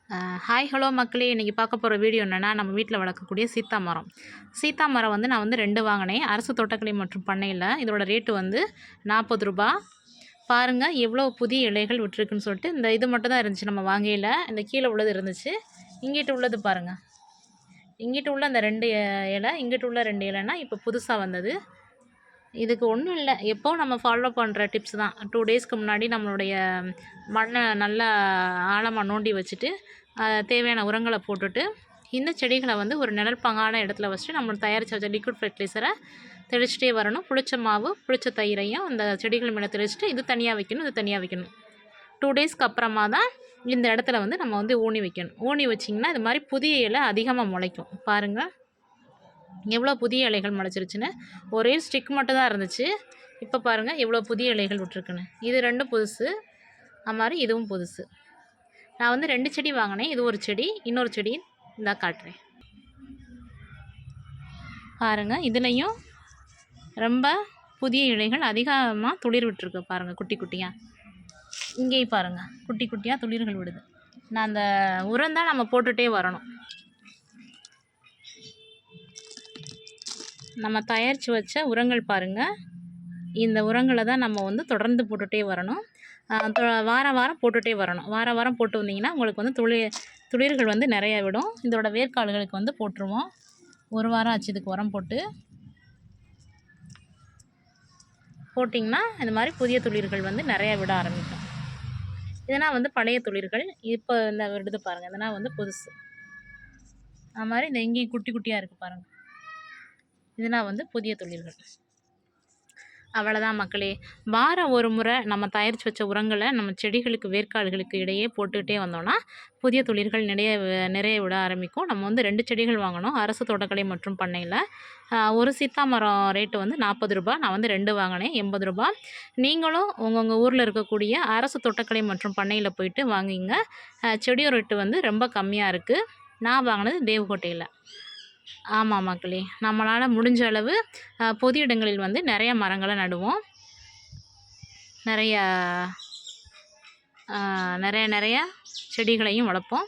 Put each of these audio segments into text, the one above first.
Hi hello மக்களே, இன்றைக்கி பார்க்க போகிற வீடியோ என்னென்னா, நம்ம வீட்டில் வளர்க்கக்கூடிய சீத்தா மரம். சீத்தா மரம் வந்து நான் வந்து 2 வாங்கினேன் அரசு தோட்டக்கலை மற்றும் பண்ணையில். இதோட ரேட்டு வந்து ரூ. 40. பாருங்கள் எவ்வளோ புதிய இலைகள் விட்டுருக்குன்னு சொல்லிட்டு. இந்த இது மட்டும் தான் இருந்துச்சு நம்ம வாங்கையில். இந்த கீழே உள்ளது இருந்துச்சு. இங்கிட்டு உள்ளது பாருங்கள், இங்கிட்டு உள்ள அந்த 2 இலை, இங்கிட்டு உள்ள 2 இலைனா இப்போ புதுசாக வந்தது. இதுக்கு ஒன்றும் இல்லை, எப்போ நம்ம ஃபாலோ பண்ணுற டிப்ஸ் தான். 2 டேஸ்க்கு முன்னாடி நம்மளுடைய மண்ணை நல்லா ஆழமாக நோண்டி வச்சுட்டு தேவையான உரங்களை போட்டுட்டு, இந்த செடிகளை வந்து ஒரு நிழல் பாங்கான இடத்துல வச்சுட்டு நம்ம தயாரித்து வச்ச லிக்விட் ஃபெர்டிலைசரை தெளிச்சிட்டே வரணும். புளிச்ச மாவு, புளிச்ச தயிரையும் அந்த செடிகள் மேலே தெளிச்சுட்டு இது தனியாக வைக்கணும், இது தனியாக வைக்கணும். 2 டேஸ்க்கு அப்புறமா தான் இந்த இடத்துல வந்து நம்ம வந்து ஊனி வைக்கணும். ஊனி வச்சிங்கன்னா இது மாதிரி புதிய இலை அதிகமாக முளைக்கும். பாருங்கள் எவ்வளோ புதிய இலைகள் முளைச்சிருச்சுன்னு. ஒரே ஸ்டிக் மட்டும் தான் இருந்துச்சு. இப்போ பாருங்கள் எவ்வளோ புதிய இலைகள் விட்டுருக்குன்னு. இது 2 புதுசு, அது மாதிரி இதுவும் புதுசு. நான் வந்து 2 செடி வாங்கினேன். இது ஒரு செடி, இன்னொரு செடி இந்தா காட்டுறேன் பாருங்கள். இதுலேயும் ரொம்ப புதிய இலைகள் அதிகமாக துளிர் விட்டுருக்கு பாருங்கள், குட்டி குட்டியாக. இங்கேயும் பாருங்கள் குட்டி குட்டியாக துளிர்கள் விடுது. நான் அந்த உரம் தான் நம்ம போட்டுகிட்டே வரணும். நம்ம தயாரித்து வச்ச உரங்கள் பாருங்கள், இந்த உரங்களை தான் நம்ம வந்து தொடர்ந்து போட்டுகிட்டே வரணும். வாரம் வாரம் போட்டுகிட்டே வரணும். வாரம் வாரம் போட்டு வந்தீங்கன்னா உங்களுக்கு வந்து துளிர்கள் வந்து நிறையா விடும். இதோட வேர்க்கால்களுக்கு வந்து போட்டுருவோம். 1 வாரம் ஆச்சு இதுக்கு உரம் போட்டிங்கன்னா இந்த மாதிரி புதிய துளிர்கள் வந்து நிறையா விட ஆரம்பிக்கும். இதனால் வந்து பழைய துளிர்கள் இப்போ இந்த விடுது பாருங்கள். இதனால் வந்து புதுசு. அது மாதிரி இந்த எங்கேயும் குட்டி குட்டியாக இருக்குது பாருங்கள். இதனால் வந்து புதிய துளிர்கள். அவ்வளோதான் மக்களே. வாரம் ஒரு முறை நம்ம தயாரித்து வச்ச உரங்களை நம்ம செடிகளுக்கு வேர்க்கால்களுக்கு இடையே போட்டுக்கிட்டே வந்தோன்னா புதிய துளிர்கள் நிறைய விட ஆரம்பிக்கும். நம்ம வந்து 2 செடிகள் வாங்கினோம் அரசு தோட்டக்கலை மற்றும் பண்ணையில். ஒரு சீத்தா மரம் ரேட்டு வந்து ரூ. 40. நான் வந்து 2 வாங்கினேன், ரூ. 80. நீங்களும் உங்கள் ஊரில் இருக்கக்கூடிய அரசு தோட்டக்கலை மற்றும் பண்ணையில் போயிட்டு வாங்கிங்க. செடியோட ரேட்டு வந்து ரொம்ப கம்மியாக இருக்குது. நான் வாங்கினது தேவகோட்டையில். ஆமாம் மக்களே, நம்மளால் முடிஞ்ச அளவு பொது இடங்களில் வந்து நிறைய மரங்களை நடுவோம். நிறைய செடிகளையும் வளர்ப்போம்.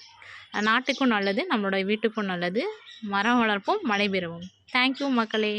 நாட்டுக்கும் நல்லது, நம்மளோட வீட்டுக்கும் நல்லது. மரம் வளர்ப்போம், மழை பெறுவோம். தேங்க்யூ மக்களே.